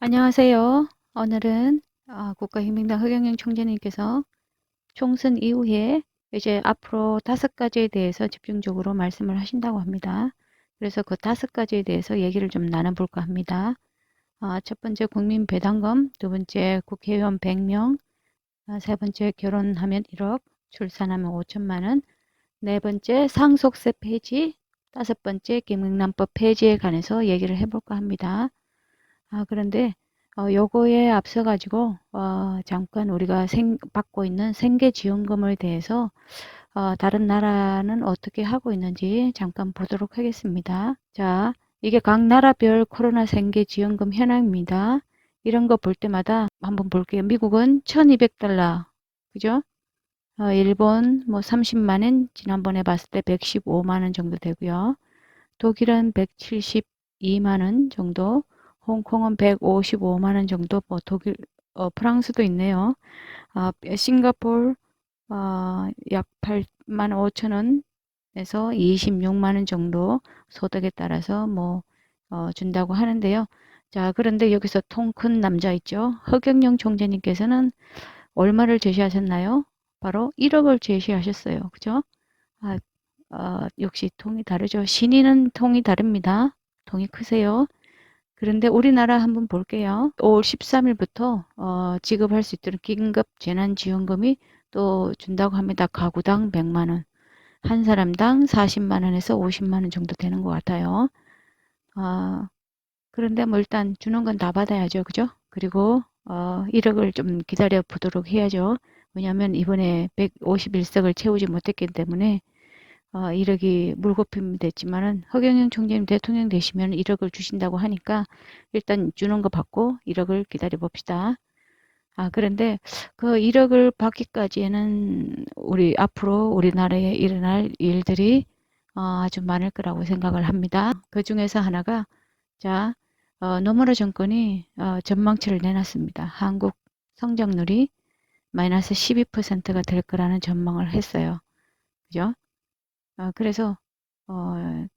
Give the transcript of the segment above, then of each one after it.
안녕하세요. 오늘은 국가hin민당 허경영 총재님께서 총선 이후에 이제 앞으로 5가지에 대해서 집중적으로 말씀을 하신다고 합니다. 그래서 그 5가지에 대해서 얘기를 좀 나눠볼까 합니다. 첫 번째 국민배당금, 두 번째 국회의원 100명, 세 번째 결혼하면 1억, 출산하면 5천만 원, 네 번째 상속세 폐지, 다섯 번째 김영란법 폐지에 관해서 얘기를 해볼까 합니다. 그런데 요거에 앞서 가지고 잠깐 우리가 받고 있는 생계지원금에 대해서 다른 나라는 어떻게 하고 있는지 잠깐 보도록 하겠습니다. 자, 이게 각 나라별 코로나 생계지원금 현황입니다. 이런 거 볼 때마다 한번 볼게요. 미국은 1200달러, 그죠? 일본 뭐 30만 원, 지난번에 봤을 때 115만 원 정도 되고요. 독일은 172만 원 정도, 홍콩은 155만 원 정도, 뭐 독일, 프랑스도 있네요. 싱가포르 약 8만 5천 원에서 26만 원 정도 소득에 따라서 뭐 준다고 하는데요. 자, 그런데 여기서 통 큰 남자 있죠. 허경영 총재님께서는 얼마를 제시하셨나요? 바로 1억을 제시하셨어요. 그죠? 아, 역시 통이 다르죠. 신인은 통이 다릅니다. 통이 크세요. 그런데 우리나라 한번 볼게요. 5월 13일부터 지급할 수 있도록 긴급 재난지원금이 또 준다고 합니다. 가구당 100만 원. 한 사람당 40만 원에서 50만 원 정도 되는 것 같아요. 그런데 뭐 일단 주는 건 다 받아야죠. 그죠? 그리고 1억을 좀 기다려 보도록 해야죠. 왜냐하면 이번에 151석을 채우지 못했기 때문에 1억이 물거품이 됐지만은 허경영 총재님 대통령 되시면 1억을 주신다고 하니까 일단 주는 거 받고 1억을 기다려 봅시다. 그런데 그 1억을 받기까지에는 우리 앞으로 우리나라에 일어날 일들이 아주 많을 거라고 생각을 합니다. 그 중에서 하나가 자, 노무라 정권이 전망치를 내놨습니다. 한국 성장률이 마이너스 12%가 될 거라는 전망을 했어요. 그죠? 그래서 어,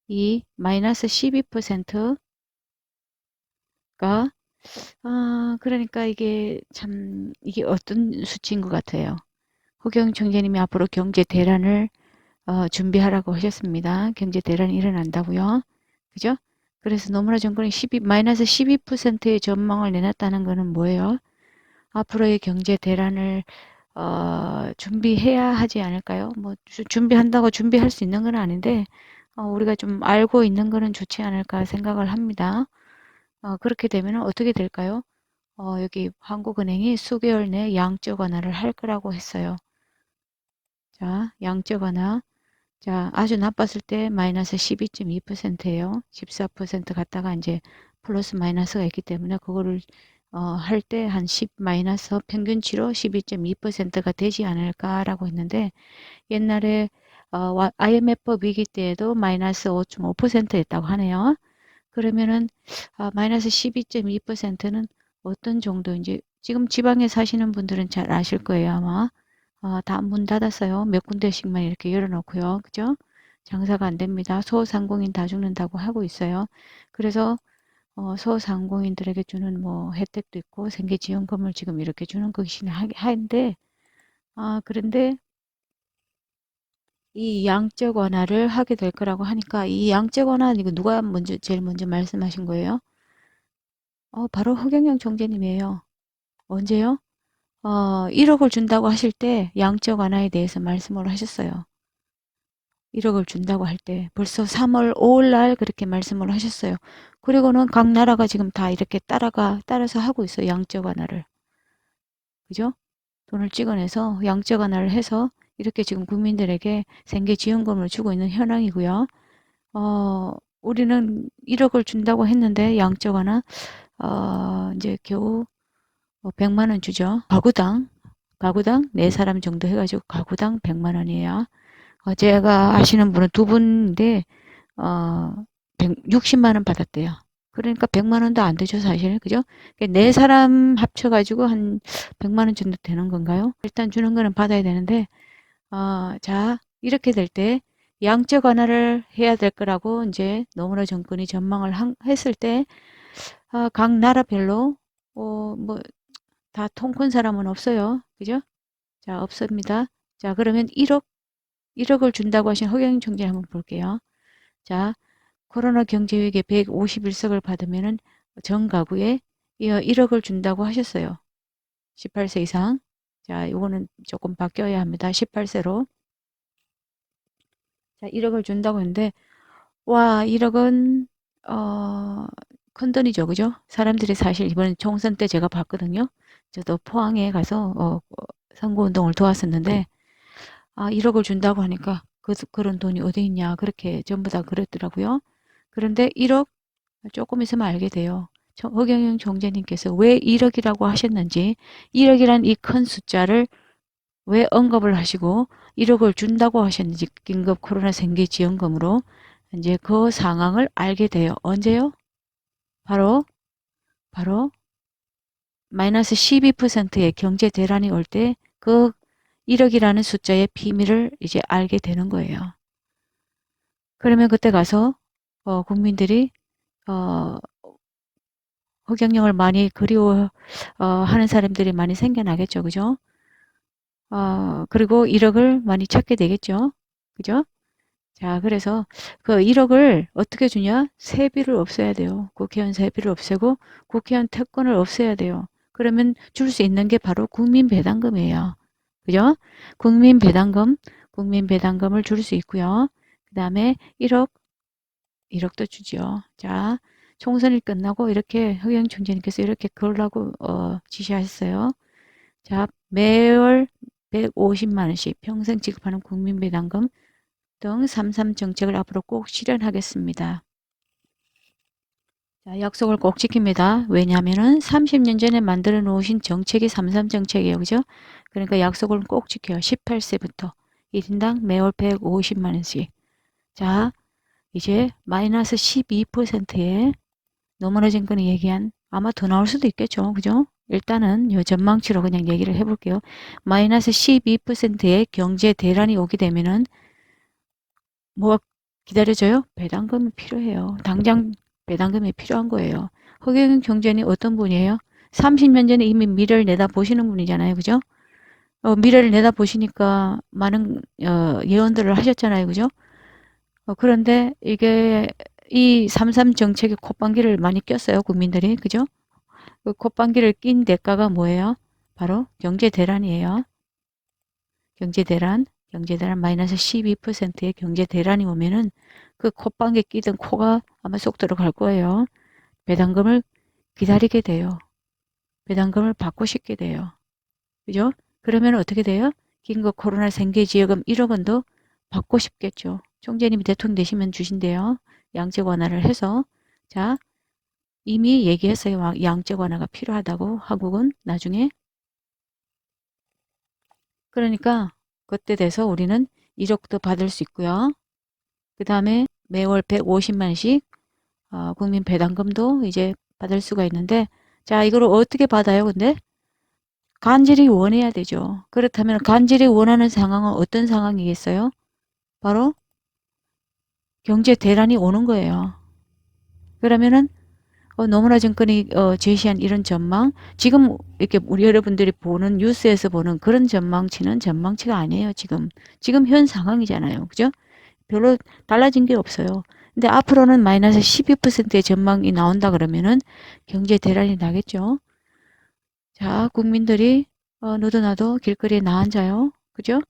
이 마이너스 12%가 그러니까 이게 참 이게 어떤 수치인 것 같아요. 허경 총재님이 앞으로 경제 대란을 준비하라고 하셨습니다. 경제 대란이 일어난다고요. 그죠? 그래서 노무라 정권이 마이너스 12%의 전망을 내놨다는 것은 뭐예요? 앞으로의 경제 대란을 준비해야 하지 않을까요? 뭐 준비한다고 준비할 수 있는 건 아닌데 우리가 좀 알고 있는 거는 좋지 않을까 생각을 합니다. 그렇게 되면 어떻게 될까요? 여기 한국은행이 수개월 내에 양적 완화를 할 거라고 했어요. 자, 양적 완화. 자, 아주 나빴을 때 마이너스 12.2%예요. 14% 갔다가 이제 플러스 마이너스가 있기 때문에 그거를 할 때 한 10 마이너스 평균치로 12.2%가 되지 않을까라고 했는데 옛날에 IMF 위기 때에도 마이너스 5.5%였다고 하네요. 그러면은 마이너스 12.2%는 어떤 정도인지 지금 지방에 사시는 분들은 잘 아실 거예요, 아마. 다 문 닫았어요. 몇 군데씩만 이렇게 열어놓고요. 그죠? 장사가 안 됩니다. 소상공인 다 죽는다고 하고 있어요. 그래서 소상공인들에게 주는 뭐 혜택도 있고 생계지원금을 지금 이렇게 주는 것이긴 한데 그런데 이 양적 완화를 하게 될 거라고 하니까 이 양적 완화 이거 누가 먼저 제일 먼저 말씀하신 거예요? 바로 허경영 총재님이에요. 언제요? 1억을 준다고 하실 때 양적 완화에 대해서 말씀을 하셨어요. 1억을 준다고 할 때 벌써 3월 5일 날 그렇게 말씀을 하셨어요. 그리고는 각 나라가 지금 다 이렇게 따라서 하고 있어요. 양적 완화를. 그죠? 돈을 찍어내서 양적 완화를 해서 이렇게 지금 국민들에게 생계지원금을 주고 있는 현황이고요. 우리는 1억을 준다고 했는데 양적 완화 이제 겨우 100만 원 주죠. 가구당 4사람 정도 해가지고 가구당 100만 원이에요. 제가 아시는 분은 두 분인데 160만 원 받았대요. 그러니까 100만 원도 안 되죠, 사실. 그죠? 네 사람 합쳐가지고 한 100만 원 정도 되는 건가요? 일단 주는 거는 받아야 되는데, 자, 이렇게 될 때 양적 완화를 해야 될 거라고 이제 노무라 정권이 전망을 했을 때, 각 나라별로 뭐 다 통 큰 사람은 없어요. 그죠? 자, 없습니다. 자, 그러면 1억을 준다고 하신 허경영 총재 한번 볼게요. 자, 코로나 경제위기에 151석을 받으면은 전 가구에 1억을 준다고 하셨어요. 18세 이상. 자, 요거는 조금 바뀌어야 합니다. 18세로. 자, 1억을 준다고 했는데, 와, 1억은, 큰 돈이죠. 그죠? 사람들이 사실 이번 총선 때 제가 봤거든요. 저도 포항에 가서, 선거운동을 도왔었는데, 1억을 준다고 하니까, 그런 돈이 어디 있냐. 그렇게 전부 다 그랬더라고요. 그런데 1억 조금 있으면 알게 돼요. 허경영 총재님께서 왜 1억이라고 하셨는지, 1억이란 이 큰 숫자를 왜 언급을 하시고 1억을 준다고 하셨는지 긴급 코로나 생계 지원금으로 이제 그 상황을 알게 돼요. 언제요? 바로 마이너스 12%의 경제 대란이 올 때 그 1억이라는 숫자의 비밀을 이제 알게 되는 거예요. 그러면 그때 가서 국민들이 어, 허경영을 많이 그리워 하는 사람들이 많이 생겨나겠죠. 그죠? 그리고 1억을 많이 찾게 되겠죠. 그죠? 자, 그래서 그 1억을 어떻게 주냐? 세비를 없애야 돼요. 국회의원 세비를 없애고 국회의원 특권을 없애야 돼요. 그러면 줄 수 있는 게 바로 국민배당금이에요. 그죠? 국민배당금을 줄 수 있고요. 그 다음에 1억도 주죠. 자, 총선이 끝나고 이렇게 허경 총재님께서 이렇게 그러라고 지시하셨어요. 자, 매월 150만 원씩 평생 지급하는 국민배당금 등 3.3 정책을 앞으로 꼭 실현하겠습니다. 자, 약속을 꼭 지킵니다. 왜냐하면 30년 전에 만들어 놓으신 정책이 3.3 정책이에요. 그죠? 그러니까 약속을 꼭 지켜요. 18세부터 1인당 매월 150만 원씩. 자, 이제 마이너스 12%에 노무현 정권이 얘기한 아마 더 나올 수도 있겠죠. 그죠? 일단은 요 전망치로 그냥 얘기를 해볼게요. 마이너스 12%의 경제 대란이 오게 되면은 뭐가 기다려져요? 배당금이 필요해요. 당장 배당금이 필요한 거예요. 허경영 경제는 어떤 분이에요? 30년 전에 이미 미래를 내다보시는 분이잖아요. 그죠? 미래를 내다보시니까 많은 예언들을 하셨잖아요. 그죠? 그런데 이게 이 3.3 정책의 콧방귀를 많이 꼈어요. 국민들이. 그죠? 그 콧방귀를 낀 대가가 뭐예요? 바로 경제 대란이에요. 경제 대란. 경제 대란 마이너스 12%의 경제 대란이 오면은 그 콧방귀 끼던 코가 아마 쏙 들어갈 거예요. 배당금을 기다리게 돼요. 배당금을 받고 싶게 돼요. 그죠? 그러면 어떻게 돼요? 긴급 코로나 생계지원금 1억 원도 받고 싶겠죠. 총재님이 대통령 되시면 주신대요. 양적 완화를 해서. 자, 이미 얘기했어요. 양적 완화가 필요하다고 한국은 나중에. 그러니까 그때 돼서 우리는 1억도 받을 수 있고요. 그 다음에 매월 150만씩 국민 배당금도 이제 받을 수가 있는데, 자, 이걸 어떻게 받아요? 근데 간절히 원해야 되죠. 그렇다면 간절히 원하는 상황은 어떤 상황이겠어요? 바로 경제 대란이 오는 거예요. 그러면은 노무라 정권이 제시한 이런 전망, 지금 이렇게 우리 여러분들이 보는 뉴스에서 보는 그런 전망치는 전망치가 아니에요. 지금 현 상황이잖아요. 그죠? 별로 달라진 게 없어요. 근데 앞으로는 마이너스 12%의 전망이 나온다 그러면은 경제 대란이 나겠죠. 자, 국민들이 너도 나도 길거리에 나앉아요. 그죠?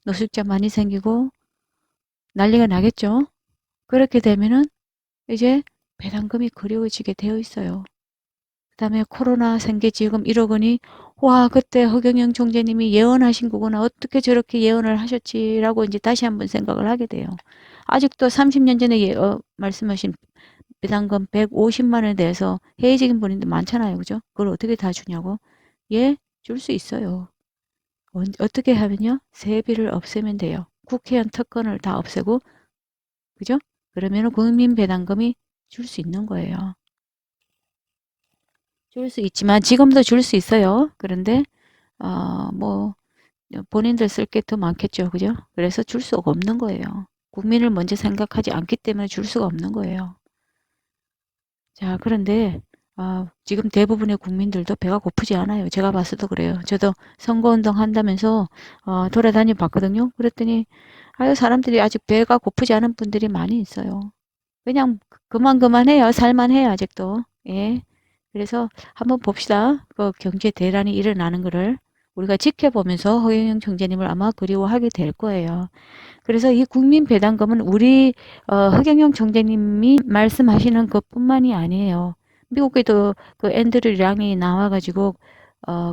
노숙자 많이 생기고 난리가 나겠죠. 그렇게 되면은 이제 배당금이 그리워지게 되어 있어요. 그 다음에 코로나 생계지원금 1억 원이 와, 그때 허경영 총재님이 예언하신 거구나. 어떻게 저렇게 예언을 하셨지라고 이제 다시 한번 생각을 하게 돼요. 아직도 30년 전에 말씀하신 배당금 150만 원에 대해서 회의적인 분인데 많잖아요. 그죠? 그걸 어떻게 다 주냐고. 예, 줄 수 있어요. 어떻게 하면요? 세비를 없애면 돼요. 국회의원 특권을 다 없애고, 그죠? 그러면 국민 배당금이 줄 수 있는 거예요. 줄 수 있지만 지금도 줄 수 있어요. 그런데 뭐 본인들 쓸 게 더 많겠죠. 그죠? 그래서 줄 수가 없는 거예요. 국민을 먼저 생각하지 않기 때문에 줄 수가 없는 거예요. 자, 그런데 지금 대부분의 국민들도 배가 고프지 않아요. 제가 봤어도 그래요. 저도 선거운동 한다면서 돌아다니 봤거든요. 그랬더니 아유, 사람들이 아직 배가 고프지 않은 분들이 많이 있어요. 그냥 그만해요. 살만해요, 아직도. 예. 그래서 한번 봅시다. 그 경제 대란이 일어나는 거를 우리가 지켜보면서 허경영 총재님을 아마 그리워하게 될 거예요. 그래서 이 국민 배당금은 우리 허경영 총재님이 말씀하시는 것뿐만이 아니에요. 미국에도 그 앤드류 량이 나와가지고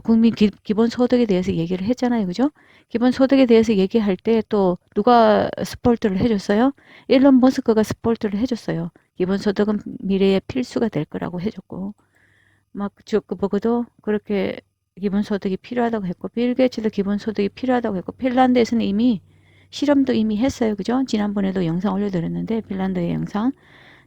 국민 기본 소득에 대해서 얘기를 했잖아요, 그죠? 기본 소득에 대해서 얘기할 때 또 누가 스포트를 해줬어요? 일론 머스크가 스포트를 해줬어요. 기본 소득은 미래의 필수가 될 거라고 해줬고, 막 주크버그도 그렇게 기본 소득이 필요하다고 했고, 빌 게이츠도 기본 소득이 필요하다고 했고, 핀란드에서는 이미 실험도 이미 했어요. 그죠? 지난번에도 영상 올려드렸는데 핀란드의 영상.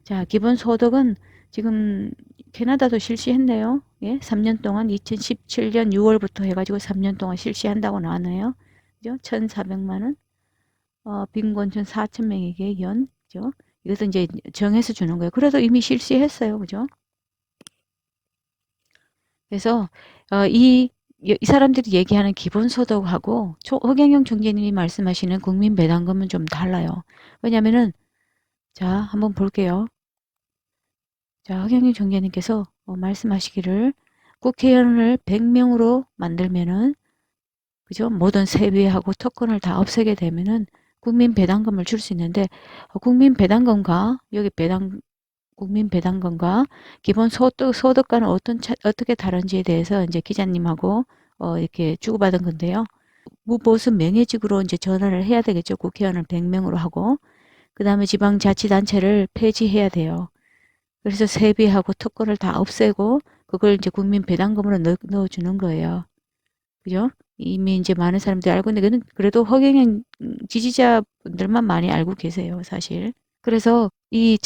자, 기본소득은 지금 캐나다도 실시했네요. 예, 3년 동안 2017년 6월부터 해가지고 3년 동안 실시한다고 나왔네요. 그죠? 1,400만 원. 빈곤층 4,000명에게 연. 그죠? 이것도 이제 정해서 주는 거예요. 그래도 이미 실시했어요. 그죠? 그래서 이 사람들이 얘기하는 기본소득하고 허경영 총재님이 말씀하시는 국민배당금은 좀 달라요. 왜냐면은 자, 한번 볼게요. 자, 허경영 총재님께서 말씀하시기를 국회의원을 100명으로 만들면은 그죠? 모든 세비하고 특권을 다 없애게 되면은 국민 배당금을 줄 수 있는데 국민 배당금과 여기 국민 배당금과 기본 소득과는 어떻게 다른지에 대해서 이제 기자님하고 이렇게 주고받은 건데요. 무보수 명예직으로 이제 전환을 해야 되겠죠. 국회의원을 100명으로 하고 그다음에 지방자치단체를 폐지해야 돼요. 그래서 세비하고 특권을 다 없애고 그걸 이제 국민 배당금으로 넣어주는 거예요. 그죠? 이미 이제 많은 사람들이 알고 있는데 그래도 허경영 지지자분들만 많이 알고 계세요, 사실. 그래서 이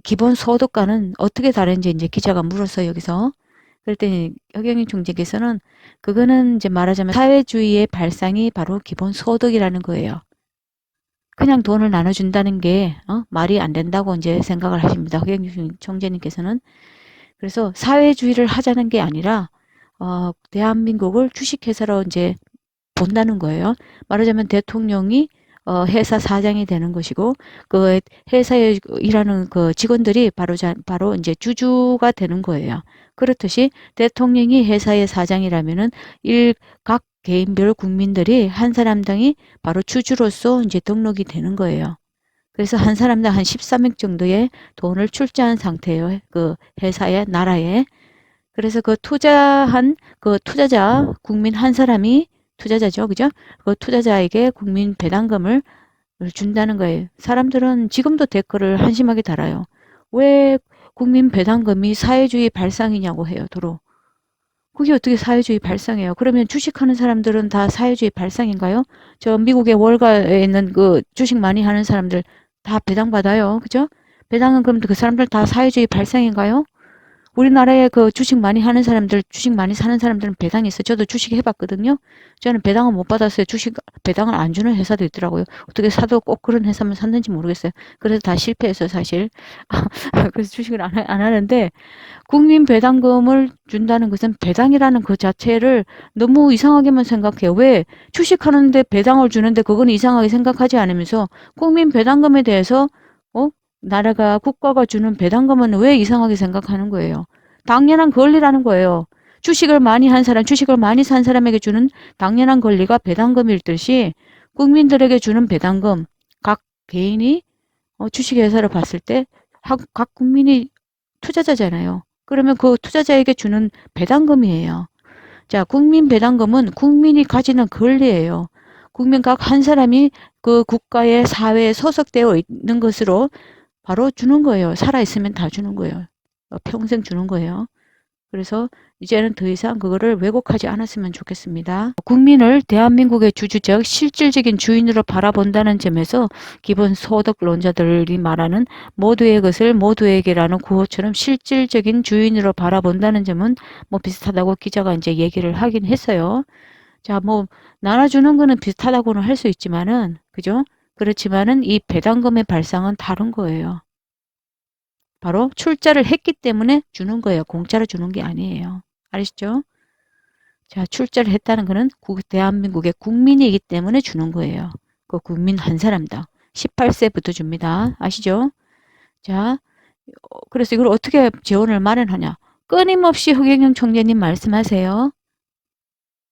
기본 소득과는 어떻게 다른지 이제 기자가 물었어요, 여기서. 그랬더니 허경영 총재께서는 그거는 이제 말하자면 사회주의의 발상이 바로 기본 소득이라는 거예요. 그냥 돈을 나눠준다는 게 말이 안 된다고 이제 생각을 하십니다. 허경영 총재님께서는. 그래서 사회주의를 하자는 게 아니라 대한민국을 주식회사로 이제 본다는 거예요. 말하자면 대통령이 회사 사장이 되는 것이고 그 회사에 일하는 그 직원들이 바로 이제 주주가 되는 거예요. 그렇듯이 대통령이 회사의 사장이라면은 각 개인별 국민들이 한 사람당이 바로 주주로서 이제 등록이 되는 거예요. 그래서 한 사람당 한 13억 정도의 돈을 출자한 상태예요. 그 회사에, 나라에. 그래서 그 투자한 그 투자자, 국민 한 사람이 투자자죠. 그죠? 그 투자자에게 국민 배당금을 준다는 거예요. 사람들은 지금도 댓글을 한심하게 달아요. 왜 국민 배당금이 사회주의 발상이냐고 해요, 도로. 그게 어떻게 사회주의 발상이에요? 그러면 주식하는 사람들은 다 사회주의 발상인가요? 저 미국의 월가에 있는 그 주식 많이 하는 사람들 다 배당받아요. 그죠? 배당은 그럼 그 사람들 다 사회주의 발상인가요? 우리나라에 그 주식 많이 하는 사람들, 주식 많이 사는 사람들은 배당이 있어요. 저도 주식 해봤거든요. 저는 배당을 못 받았어요. 주식 배당을 안 주는 회사도 있더라고요. 어떻게 사도 꼭 그런 회사만 샀는지 모르겠어요. 그래서 다 실패했어요, 사실. 그래서 주식을 안 하는데 국민 배당금을 준다는 것은 배당이라는 그 자체를 너무 이상하게만 생각해요. 왜 주식하는데 배당을 주는데 그건 이상하게 생각하지 않으면서 국민 배당금에 대해서 어? 나라가 국가가 주는 배당금은 왜 이상하게 생각하는 거예요? 당연한 권리라는 거예요. 주식을 많이 한 사람, 주식을 많이 산 사람에게 주는 당연한 권리가 배당금일 듯이 국민들에게 주는 배당금, 각 개인이 주식회사를 봤을 때 각 국민이 투자자잖아요. 그러면 그 투자자에게 주는 배당금이에요. 자, 국민 배당금은 국민이 가지는 권리예요. 국민 각 한 사람이 그 국가의 사회에 소속되어 있는 것으로 바로 주는 거예요. 살아있으면 다 주는 거예요. 평생 주는 거예요. 그래서 이제는 더 이상 그거를 왜곡하지 않았으면 좋겠습니다. 국민을 대한민국의 주주적 실질적인 주인으로 바라본다는 점에서 기본소득론자들이 말하는 모두의 것을 모두에게라는 구호처럼 실질적인 주인으로 바라본다는 점은 뭐 비슷하다고 기자가 이제 얘기를 하긴 했어요. 자, 뭐 나눠주는 거는 비슷하다고는 할 수 있지만은 그죠? 그렇지만은 이 배당금의 발상은 다른 거예요. 바로 출자를 했기 때문에 주는 거예요. 공짜로 주는 게 아니에요. 아시죠? 자, 출자를 했다는 거는 대한민국의 국민이기 때문에 주는 거예요. 그 국민 한 사람당 18세부터 줍니다. 아시죠? 자, 그래서 이걸 어떻게 재원을 마련하냐? 끊임없이 허경영 총재님 말씀하세요.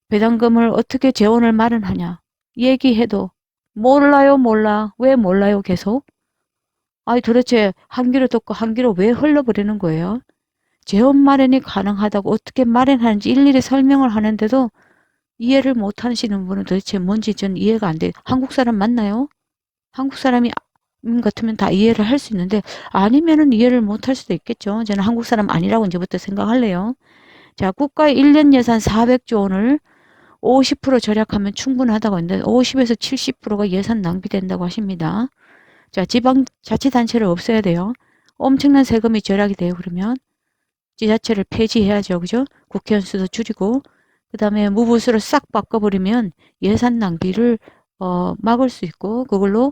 배당금을 어떻게 재원을 마련하냐? 얘기해도 몰라요, 몰라. 왜 몰라요, 계속? 아니 도대체 한 귀로 듣고 한 귀로 왜 흘러버리는 거예요? 재원 마련이 가능하다고 어떻게 마련하는지 일일이 설명을 하는데도 이해를 못 하시는 분은 도대체 뭔지 전 이해가 안 돼요. 한국 사람 맞나요? 한국 사람이 같으면 다 이해를 할 수 있는데 아니면은 이해를 못 할 수도 있겠죠. 저는 한국 사람 아니라고 이제부터 생각할래요. 자, 국가의 1년 예산 400조 원을 50% 절약하면 충분하다고 했는데 50에서 70%가 예산 낭비된다고 하십니다. 자, 지방자치단체를 없애야 돼요. 엄청난 세금이 절약이 돼요. 그러면 지자체를 폐지해야죠. 그죠? 국회의원 수도 줄이고 그 다음에 무부수로 싹 바꿔버리면 예산 낭비를 막을 수 있고 그걸로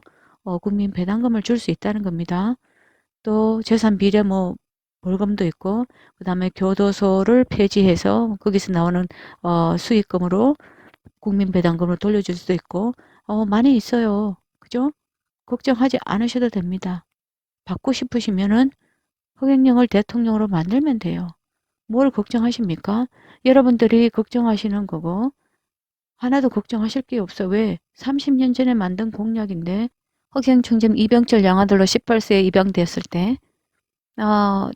국민 배당금을 줄 수 있다는 겁니다. 또 재산 비례 뭐 벌금도 있고 그 다음에 교도소를 폐지해서 거기서 나오는 수익금으로 국민 배당금을 돌려줄 수도 있고 많이 있어요. 그죠? 걱정하지 않으셔도 됩니다. 받고 싶으시면은 허경영을 대통령으로 만들면 돼요. 뭘 걱정하십니까? 여러분들이 걱정하시는 거고 하나도 걱정하실 게 없어. 왜? 30년 전에 만든 공약인데 허경영 총재는 이병철 양아들로 18세에 입양됐을 때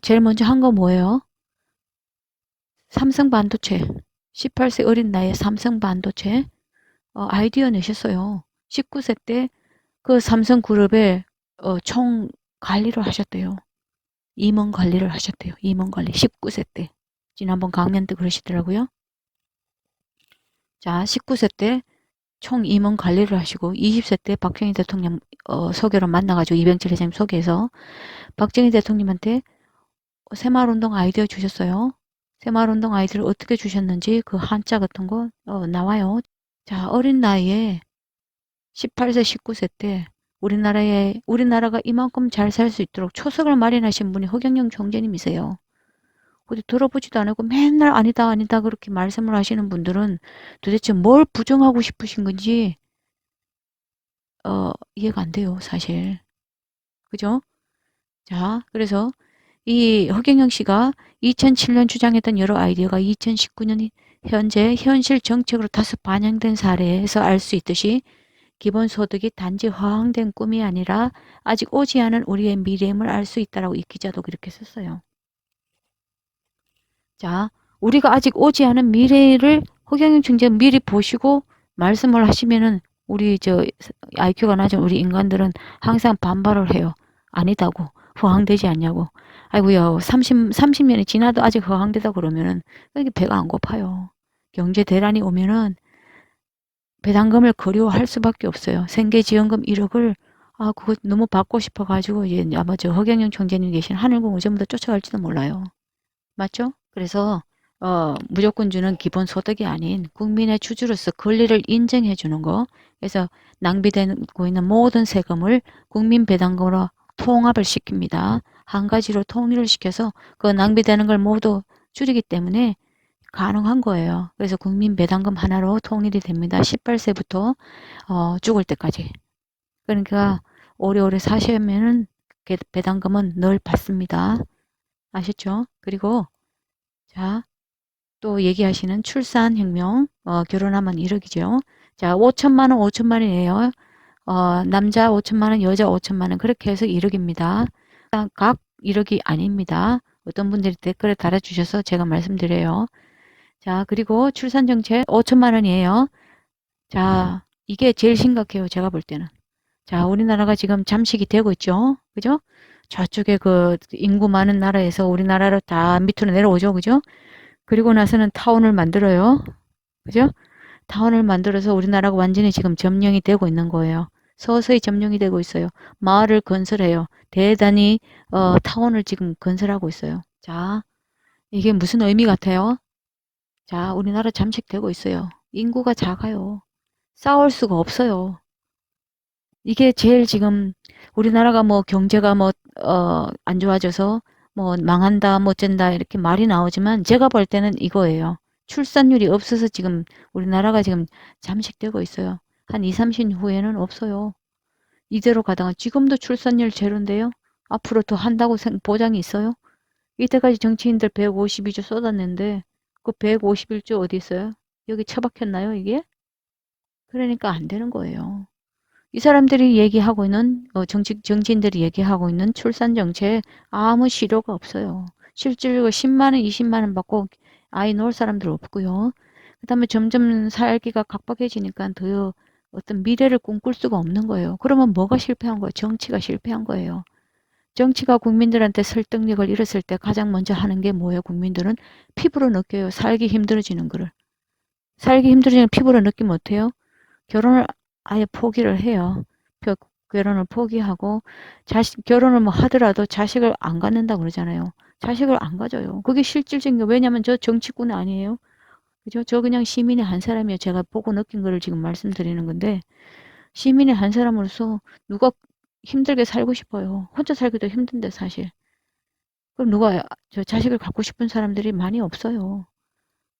제일 먼저 한 거 뭐예요? 삼성 반도체. 18세 어린 나이에 삼성 반도체 아이디어 내셨어요. 19세 때 그 삼성그룹의 총 관리를 하셨대요. 임원 관리를 하셨대요. 임원 관리 19세 때. 지난번 강연 때 그러시더라고요. 자, 19세 때 총 임원 관리를 하시고 20세 때 박정희 대통령 소개로 만나가지고 이병철 회장님 소개해서 박정희 대통령한테 새마을운동 아이디어 주셨어요. 새마을운동 아이디어를 어떻게 주셨는지 그 한자 같은 거 나와요. 자, 어린 나이에 18세, 19세 때 우리나라가 이만큼 잘 살 수 있도록 초석을 마련하신 분이 허경영 총재님이세요. 어디 들어보지도 않고 맨날 아니다 아니다 그렇게 말씀을 하시는 분들은 도대체 뭘 부정하고 싶으신 건지 이해가 안 돼요, 사실. 그죠? 자, 그래서 이 허경영 씨가 2007년 주장했던 여러 아이디어가 2019년 현재 현실 정책으로 다소 반영된 사례에서 알 수 있듯이 기본소득이 단지 허황된 꿈이 아니라 아직 오지 않은 우리의 미래임을 알 수 있다라고 이 기자도 그렇게 썼어요. 자, 우리가 아직 오지 않은 미래를 허경영 총재 미리 보시고 말씀을 하시면은 우리 IQ가 낮은 우리 인간들은 항상 반발을 해요. 아니다고. 허황되지 않냐고. 아이고야, 30년이 지나도 아직 허황되다 그러면은 이게 배가 안 고파요. 경제 대란이 오면은 배당금을 그리워할 수밖에 없어요. 생계지원금 1억을 그거 너무 받고 싶어가지고 이제 아마 저 허경영 총재님 계신 하늘궁 전부 다 쫓아갈지도 몰라요. 맞죠? 그래서 무조건 주는 기본소득이 아닌 국민의 주주로서 권리를 인정해 주는 거. 그래서 낭비되고 있는 모든 세금을 국민 배당금으로 통합을 시킵니다. 한 가지로 통일을 시켜서 그 낭비되는 걸 모두 줄이기 때문에 가능한 거예요. 그래서 국민 배당금 하나로 통일이 됩니다. 18세부터 죽을 때까지. 그러니까 오래오래 사시면은 배당금은 늘 받습니다. 아셨죠? 그리고 자, 또 얘기하시는 출산혁명, 결혼하면 1억이죠. 자, 5천만 원, 5천만 원이에요. 남자 5천만 원, 여자 5천만 원. 그렇게 해서 1억입니다. 각 1억이 아닙니다. 어떤 분들이 댓글에 달아주셔서 제가 말씀드려요. 자, 그리고 출산정책 5천만 원이에요. 자, 이게 제일 심각해요. 제가 볼 때는. 자, 우리나라가 지금 잠식이 되고 있죠. 그죠? 저쪽에 그 인구 많은 나라에서 우리나라로 다 밑으로 내려오죠. 그죠? 그리고 나서는 타운을 만들어요. 그죠? 타운을 만들어서 우리나라가 완전히 지금 점령이 되고 있는 거예요. 서서히 점령이 되고 있어요. 마을을 건설해요. 대단히 타운을 지금 건설하고 있어요. 자, 이게 무슨 의미 같아요? 자, 우리나라 잠식되고 있어요. 인구가 작아요. 싸울 수가 없어요. 이게 제일 지금 우리나라가 뭐 경제가 뭐 안 좋아져서 뭐 망한다, 뭐 어쩐다 이렇게 말이 나오지만 제가 볼 때는 이거예요. 출산율이 없어서 지금 우리나라가 지금 잠식되고 있어요. 한 2, 30년 후에는 없어요. 이대로 가다가 지금도 출산율 제로인데요. 앞으로 더 한다고 보장이 있어요? 이때까지 정치인들 152조 쏟았는데 그 151조 어디 있어요? 여기 처박혔나요, 이게? 그러니까 안 되는 거예요. 이 사람들이 얘기하고 있는 정치인들이 얘기하고 있는 출산 정책 아무 실효가 없어요. 실질적으로 10만 원, 20만 원 받고 아이 놓을 사람들 없고요. 그다음에 점점 살기가 각박해지니까 더 어떤 미래를 꿈꿀 수가 없는 거예요. 그러면 뭐가 실패한 거예요? 정치가 실패한 거예요. 정치가 국민들한테 설득력을 잃었을 때 가장 먼저 하는 게 뭐예요? 국민들은 피부로 느껴요. 살기 힘들어지는 거를. 살기 힘들어지는 피부로 느끼면 어때요? 결혼을 아예 포기를 해요. 결혼을 포기하고 결혼을 뭐 하더라도 자식을 안 갖는다 그러잖아요. 자식을 안 가져요. 그게 실질적인 게 왜냐면 저 정치꾼 아니에요. 그죠? 저 그냥 시민의 한 사람이에요. 제가 보고 느낀 거를 지금 말씀드리는 건데 시민의 한 사람으로서 누가 힘들게 살고 싶어요. 혼자 살기도 힘든데 사실. 그럼 누가 저 자식을 갖고 싶은 사람들이 많이 없어요.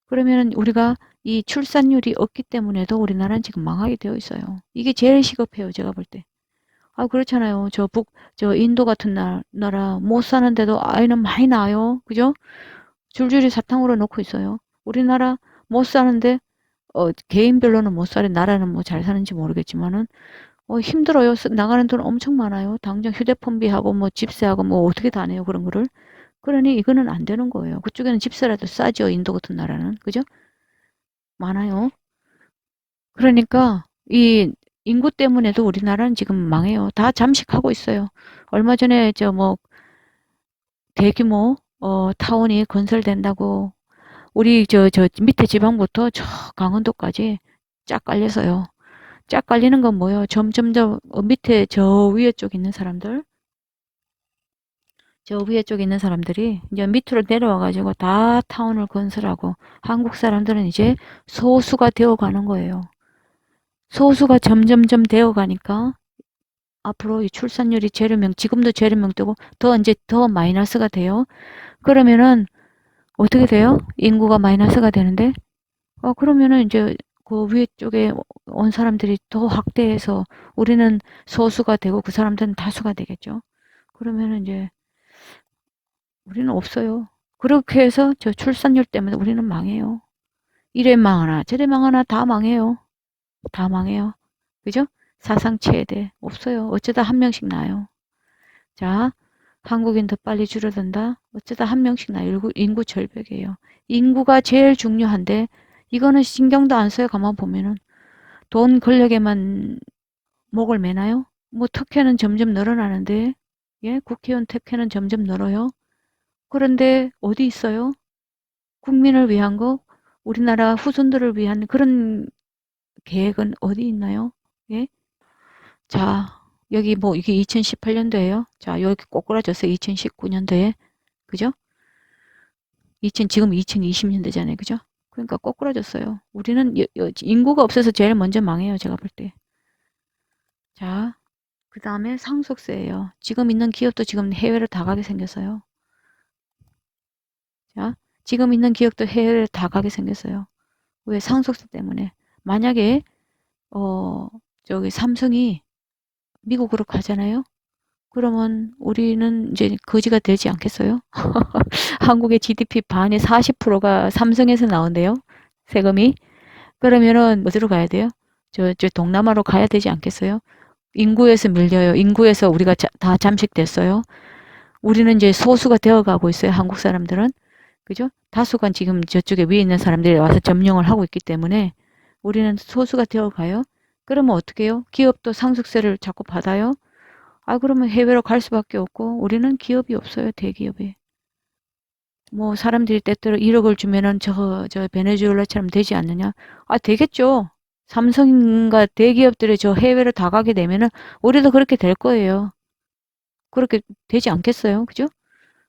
그러면 우리가 이 출산율이 없기 때문에도 우리나라는 지금 망하게 되어 있어요. 이게 제일 시급해요, 제가 볼 때. 아, 그렇잖아요. 저 인도 같은 나라 못 사는데도 아이는 많이 낳아요. 그죠? 줄줄이 사탕으로 놓고 있어요. 우리나라 못 사는데, 개인별로는 못 살이 나라는 뭐 잘 사는지 모르겠지만은, 힘들어요. 나가는 돈 엄청 많아요. 당장 휴대폰비하고 뭐 집세하고 뭐 어떻게 다 내요, 그런 거를. 그러니 이거는 안 되는 거예요. 그쪽에는 집세라도 싸죠, 인도 같은 나라는. 그죠? 많아요. 그러니까 이 인구 때문에도 우리나라는 지금 망해요. 다 잠식하고 있어요. 얼마 전에 저 뭐 대규모 타운이 건설된다고 우리 저 밑에 지방부터 저 강원도까지 쫙 깔려서요. 쫙 깔리는 건 뭐예요? 점점 더 밑에 저 위에 쪽 있는 사람들, 저 위에 쪽에 있는 사람들이 이제 밑으로 내려와 가지고 다 타운을 건설하고 한국 사람들은 이제 소수가 되어 가는 거예요. 소수가 점점점 되어 가니까 앞으로 이 출산율이 제로명, 지금도 제로명대고 더 이제 더 마이너스가 돼요. 그러면은 어떻게 돼요? 인구가 마이너스가 되는데, 그러면은 이제 그 위에 쪽에 온 사람들이 더 확대해서 우리는 소수가 되고 그 사람들은 다수가 되겠죠. 그러면은 이제 우리는 없어요. 그렇게 해서 저 출산율 때문에 우리는 망해요. 이래 망하나 저래 망하나 다 망해요. 다 망해요. 그죠? 사상 최대 없어요. 어쩌다 한 명씩 나요. 자, 한국인 더 빨리 줄어든다. 어쩌다 한 명씩 나 인구 절벽이에요. 인구가 제일 중요한데 이거는 신경도 안 써요. 가만 보면은 돈 권력에만 목을 매나요? 뭐 특혜는 점점 늘어나는데 예, 국회의원 특혜는 점점 늘어요. 그런데 어디 있어요? 국민을 위한 거, 우리나라 후손들을 위한 그런 계획은 어디 있나요? 예? 자, 여기 뭐 이게 2018년도예요. 자, 여기 꼬꾸라져서 2019년도에 그죠? 지금 2020년대잖아요. 그죠? 그러니까 거꾸라졌어요. 우리는 인구가 없어서 제일 먼저 망해요. 제가 볼 때. 자, 그 다음에 상속세예요. 지금 있는 기업도 지금 해외로 다 가게 생겼어요. 자, 지금 있는 기업도 해외로 다 가게 생겼어요. 왜? 상속세 때문에. 만약에 어 저기 삼성이 미국으로 가잖아요. 그러면 우리는 이제 거지가 되지 않겠어요? 한국의 GDP 반의 40%가 삼성에서 나온대요. 세금이. 그러면은 어디로 가야 돼요? 저 동남아로 가야 되지 않겠어요? 인구에서 밀려요. 인구에서 우리가 다 잠식됐어요. 우리는 이제 소수가 되어가고 있어요. 한국 사람들은. 그죠? 다수가 지금 저쪽에 위에 있는 사람들이 와서 점령을 하고 있기 때문에 우리는 소수가 되어가요. 그러면 어떻게 해요? 기업도 상속세를 자꾸 받아요. 아, 그러면 해외로 갈 수밖에 없고 우리는 기업이 없어요. 대기업이. 뭐 사람들이 때때로 1억을 주면은 저 베네수엘라처럼 되지 않느냐? 아, 되겠죠. 삼성과 대기업들이 저 해외로 다 가게 되면은 우리도 그렇게 될 거예요. 그렇게 되지 않겠어요? 그죠?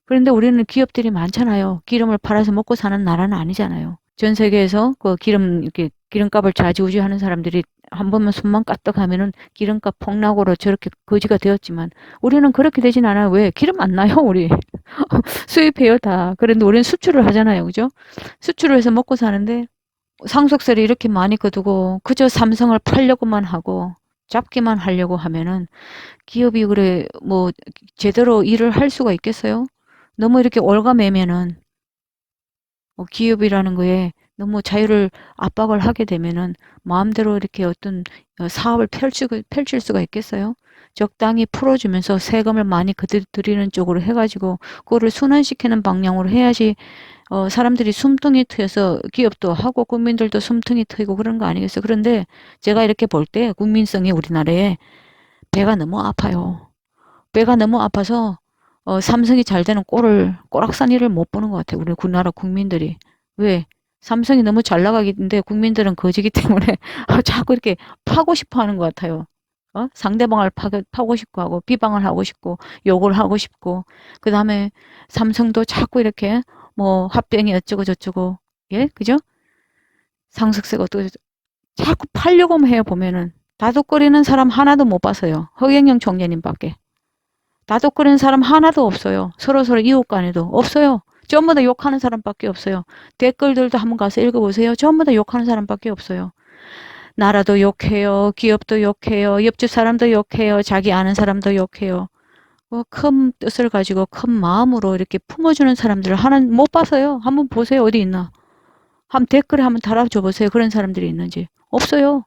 그런데 우리는 기업들이 많잖아요. 기름을 팔아서 먹고 사는 나라는 아니잖아요. 전 세계에서 그 이렇게 기름값을 좌지우지하는 사람들이 한 번만 손만 까딱하면은 기름값 폭락으로 저렇게 거지가 되었지만 우리는 그렇게 되진 않아요. 왜? 기름 안 나요, 우리. 수입해요, 다. 그런데 우리는 수출을 하잖아요. 그죠? 수출을 해서 먹고 사는데 상속세를 이렇게 많이 거두고 그저 삼성을 팔려고만 하고 잡기만 하려고 하면은 기업이 그래 뭐 제대로 일을 할 수가 있겠어요? 너무 이렇게 올가매면은 기업이라는 거에 너무 자유를 압박을 하게 되면은 마음대로 이렇게 어떤 사업을 펼칠 수가 있겠어요? 적당히 풀어주면서 세금을 많이 들이는 쪽으로 해가지고 그거를 순환시키는 방향으로 해야지 사람들이 숨통이 트여서 기업도 하고 국민들도 숨통이 트이고 그런 거 아니겠어요? 그런데 제가 이렇게 볼 때 국민성이 우리나라에 배가 너무 아파요. 배가 너무 아파서 삼성이 잘 되는 꼬락서니를 못 보는 것 같아요. 우리 우리나라 국민들이. 왜? 삼성이 너무 잘 나가기인데 국민들은 거지기 때문에 자꾸 이렇게 파고 싶어 하는 것 같아요. 상대방을 파고 싶고 하고 비방을 하고 싶고 욕을 하고 싶고 그 다음에 삼성도 자꾸 이렇게 뭐 합병이 어쩌고 저쩌고 예 그죠? 상속세가 어떻게 자꾸 팔려고만 해요 보면은 다독거리는 사람 하나도 못 봤어요. 허경영 총재님밖에. 다독거리는 사람 하나도 없어요. 서로서로 이웃 간에도 없어요. 전부 다 욕하는 사람밖에 없어요. 댓글들도 한번 가서 읽어보세요. 전부 다 욕하는 사람밖에 없어요. 나라도 욕해요. 기업도 욕해요. 옆집 사람도 욕해요. 자기 아는 사람도 욕해요. 큰 뜻을 가지고 큰 마음으로 이렇게 품어주는 사람들을 하나 못 봤어요. 한번 보세요. 어디 있나. 댓글에 한번 달아줘 보세요. 그런 사람들이 있는지. 없어요.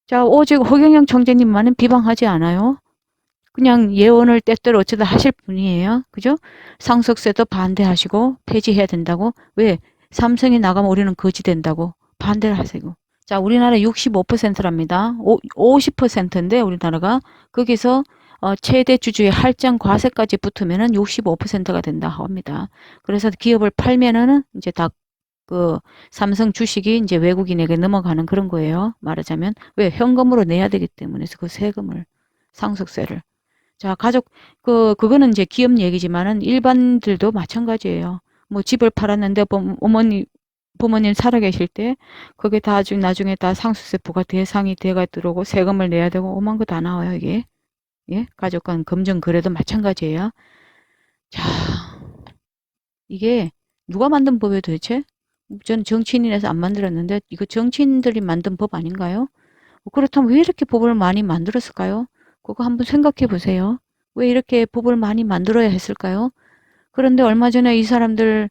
자, 오직 허경영 총재님만은 비방하지 않아요. 그냥 예언을 때때로 어쩌다 하실 분이에요. 그죠? 상속세도 반대하시고 폐지해야 된다고. 왜? 삼성이 나가면 우리는 거지 된다고 반대를 하시고. 자, 우리나라 65%랍니다. 50%인데 우리나라가 거기서 최대 주주의 할증 과세까지 붙으면은 65%가 된다 합니다. 그래서 기업을 팔면은 이제 다 그 삼성 주식이 이제 외국인에게 넘어가는 그런 거예요. 말하자면 왜 현금으로 내야 되기 때문에 그 세금을 상속세를. 자, 그거는 이제 기업 얘기지만은 일반들도 마찬가지예요. 뭐 집을 팔았는데 부모님 살아계실 때 그게 다 나중에 다 상속세 부과 대상이 돼가 들어오고 세금을 내야 되고 오만 거 다 나와요, 이게. 예? 가족 간 금전 거래도 마찬가지예요. 자, 이게 누가 만든 법이에요, 도대체? 저는 정치인이라서 안 만들었는데 이거 정치인들이 만든 법 아닌가요? 그렇다면 왜 이렇게 법을 많이 만들었을까요? 그거 한번 생각해 보세요. 왜 이렇게 법을 많이 만들어야 했을까요? 그런데 얼마 전에 이 사람들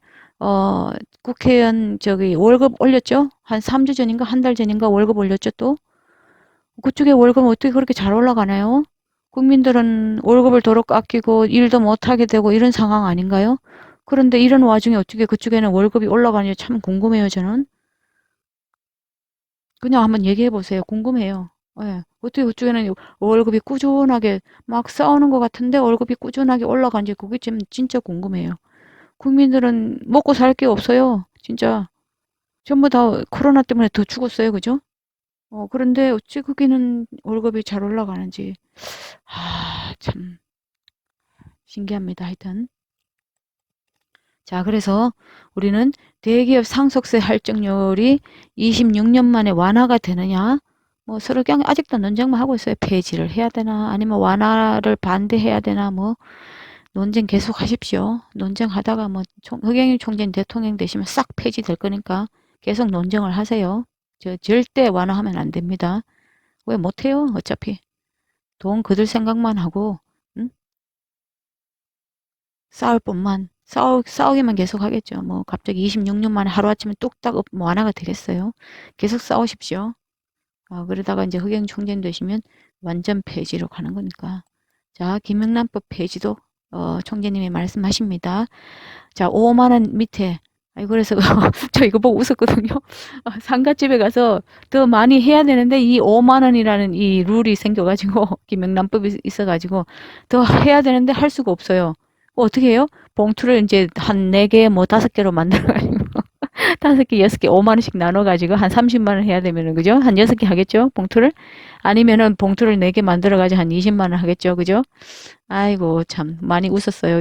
국회의원 월급 올렸죠? 한 3주 전인가 한 달 전인가 월급 올렸죠 또? 그쪽에 월급 어떻게 그렇게 잘 올라가나요? 국민들은 월급을 도로 깎이고 일도 못하게 되고 이런 상황 아닌가요? 그런데 이런 와중에 어떻게 그쪽에는 월급이 올라가는지 참 궁금해요, 저는. 그냥 한번 얘기해 보세요. 궁금해요. 예. 어떻게 그쪽에는 월급이 꾸준하게 막 싸우는 것 같은데 월급이 꾸준하게 올라간지 그게 좀 진짜 궁금해요. 국민들은 먹고 살 게 없어요. 진짜 전부 다 코로나 때문에 더 죽었어요. 그죠? 그런데 어찌 거기는 월급이 잘 올라가는지 참 신기합니다. 하여튼. 자, 그래서 우리는 대기업 상속세 할증률이 26년 만에 완화가 되느냐? 뭐 서로 그냥 아직도 논쟁만 하고 있어요. 폐지를 해야 되나? 아니면 완화를 반대해야 되나? 뭐 논쟁 계속 하십시오. 논쟁하다가 뭐 허경영 총재님 대통령 되시면 싹 폐지될 거니까 계속 논쟁을 하세요. 절대 완화하면 안 됩니다. 왜 못해요? 어차피 돈 거둘 생각만 하고 응? 싸울 뿐만 싸우기만 계속 하겠죠. 뭐 갑자기 26년 만에 하루아침에 뚝딱 뭐 완화가 되겠어요. 계속 싸우십시오. 그러다가 이제 흑영 총재님 되시면 완전 폐지로 가는 거니까. 자, 김영란법 폐지도 총재님이 말씀하십니다. 자, 5만 원 밑에. 그래서 저 이거 보고 웃었거든요. 상가집에 가서 더 많이 해야 되는데 이 5만 원이라는 이 룰이 생겨가지고 김영란법이 있어가지고 더 해야 되는데 할 수가 없어요. 어떻게 해요? 봉투를 이제 한 4개 뭐 5개로 만들어가지고 5개, 6개, 5만 원씩 나눠가지고 한 30만 원 해야 되면은 그죠? 한 6개 하겠죠? 봉투를? 아니면은 봉투를 4개 만들어가지고 한 20만 원 하겠죠? 그죠? 아이고, 참, 많이 웃었어요.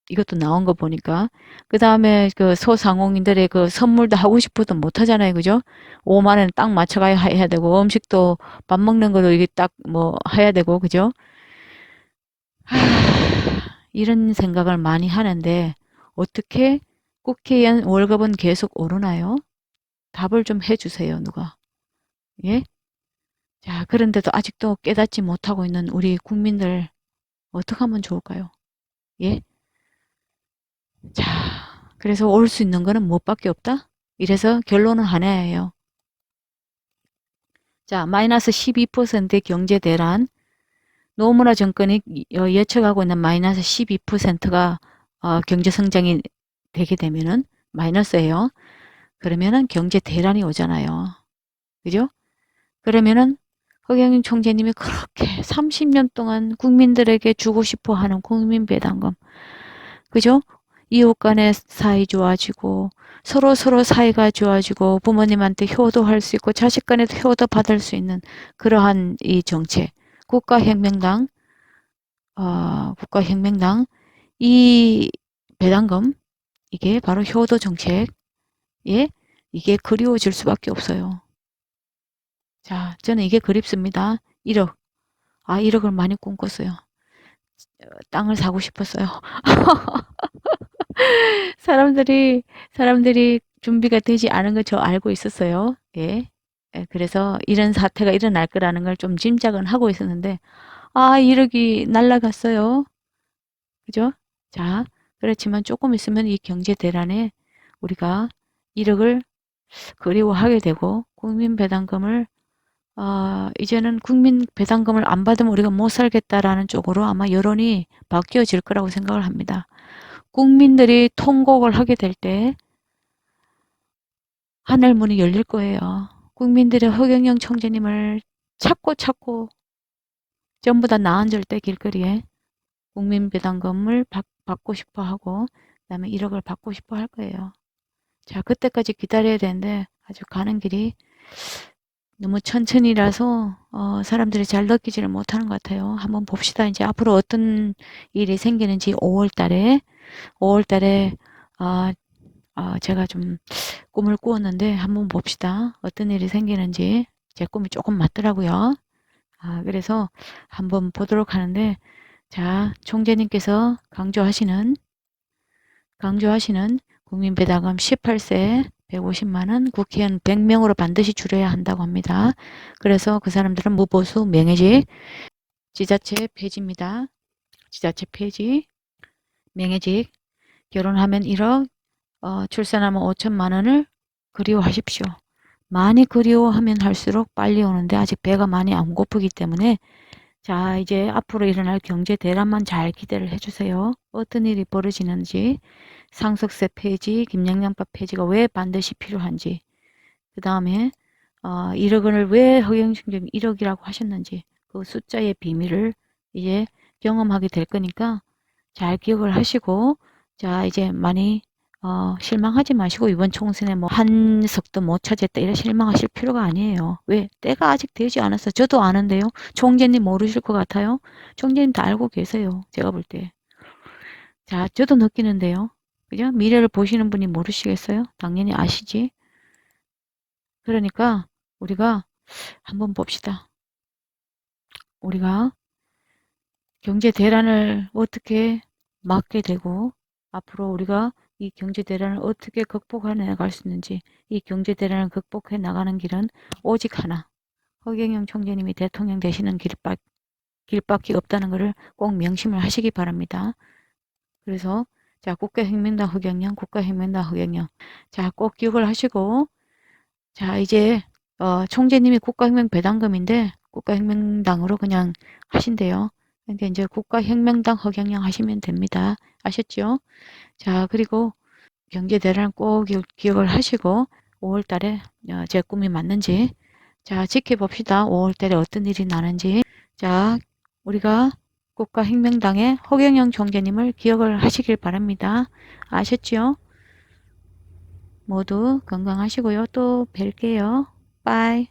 이것도 나온 거 보니까. 그 다음에 그 소상공인들의 그 선물도 하고 싶어도 못 하잖아요. 그죠? 5만 원 딱 맞춰가야 해야 되고, 음식도 밥 먹는 거도 이게 딱 뭐 해야 되고, 그죠? 하, 이런 생각을 많이 하는데 어떻게 국회의원 월급은 계속 오르나요? 답을 좀 해주세요, 누가. 예? 자, 그런데도 아직도 깨닫지 못하고 있는 우리 국민들 어떻게 하면 좋을까요? 예? 자, 그래서 올 수 있는 거는 무엇밖에 없다? 이래서 결론은 하나예요. 자, 마이너스 12%의 경제 대란, 노무라 정권이 예측하고 있는 마이너스 12%가 경제 성장이 되게 되면은 마이너스예요. 그러면은 경제 대란이 오잖아요. 그죠? 그러면은 허경영 총재님이 그렇게 30년 동안 국민들에게 주고 싶어 하는 국민 배당금, 그죠? 이웃 간의 사이 좋아지고 서로 사이가 좋아지고 부모님한테 효도할 수 있고 자식 간에도 효도 받을 수 있는 그러한 이 정책, 국가혁명당, 국가혁명당 이 배당금, 이게 바로 효도 정책, 예, 이게 그리워질 수밖에 없어요. 자, 저는 이게 그립습니다. 1억. 1억을 많이 꿈꿨어요. 땅을 사고 싶었어요. 사람들이 준비가 되지 않은 거 저 알고 있었어요. 예. 예, 그래서 이런 사태가 일어날 거라는 걸 좀 짐작은 하고 있었는데, 1억이 날라갔어요. 그죠? 자, 그렇지만 조금 있으면 이 경제 대란에 우리가 1억을 그리워하게 되고, 국민 배당금을 이제는 국민 배당금을 안 받으면 우리가 못 살겠다라는 쪽으로 아마 여론이 바뀌어질 거라고 생각을 합니다. 국민들이 통곡을 하게 될 때 하늘문이 열릴 거예요. 국민들의 허경영 총재님을 찾고 전부 다 나앉을 때 길거리에 국민 배당금을 받고 싶어 하고 그다음에 1억을 받고 싶어 할 거예요. 자, 그때까지 기다려야 되는데 아주 가는 길이 너무 천천히라서 사람들이 잘 느끼지를 못하는 것 같아요. 한번 봅시다. 이제 앞으로 어떤 일이 생기는지 5월 달에 제가 좀 꿈을 꾸었는데 한번 봅시다. 어떤 일이 생기는지. 제 꿈이 조금 맞더라고요. 그래서 한번 보도록 하는데, 자, 총재님께서 강조하시는 국민배당금 18세 150만 원, 국회의원 100명으로 반드시 줄여야 한다고 합니다. 그래서 그 사람들은 무보수, 명예직, 지자체 폐지입니다. 지자체 폐지, 명예직, 결혼하면 1억, 출산하면 5천만 원을 그리워하십시오. 많이 그리워하면 할수록 빨리 오는데 아직 배가 많이 안 고프기 때문에 자, 이제 앞으로 일어날 경제 대란만 잘 기대를 해주세요. 어떤 일이 벌어지는지, 상속세 폐지, 김영란법 폐지가 왜 반드시 필요한지, 그 다음에 1억 원을 왜 허경영총장이 1억이라고 하셨는지 그 숫자의 비밀을 이제 경험하게 될 거니까 잘 기억을 하시고, 자, 이제 많이 실망하지 마시고 이번 총선에 뭐 한 석도 못 차지했다 이래 실망하실 필요가 아니에요. 왜? 때가 아직 되지 않았어. 저도 아는데요. 총재님 모르실 것 같아요. 총재님 다 알고 계세요. 제가 볼 때. 자, 저도 느끼는데요. 그죠? 미래를 보시는 분이 모르시겠어요? 당연히 아시지. 그러니까 우리가 한번 봅시다. 우리가 경제 대란을 어떻게 막게 되고 앞으로 우리가 이 경제 대란을 어떻게 극복해 나갈 수 있는지, 이 경제 대란을 극복해 나가는 길은 오직 하나, 허경영 총재님이 대통령 되시는 길밖에 없다는 것을 꼭 명심을 하시기 바랍니다. 그래서 자, 국가혁명당 허경영, 국가혁명당 허경영, 자, 꼭 기억을 하시고, 자, 이제 총재님이 국가혁명 배당금인데 국가혁명당으로 그냥 하신대요. 그러니까 이제 국가혁명당 허경영 하시면 됩니다. 아셨죠? 자, 그리고 경제 대란 꼭 기억을 하시고 5월 달에 제 꿈이 맞는지 자, 지켜봅시다. 5월 달에 어떤 일이 나는지. 자, 우리가 국가혁명당의 허경영 총재님을 기억을 하시길 바랍니다. 아셨죠? 모두 건강하시고요. 또 뵐게요. 빠이.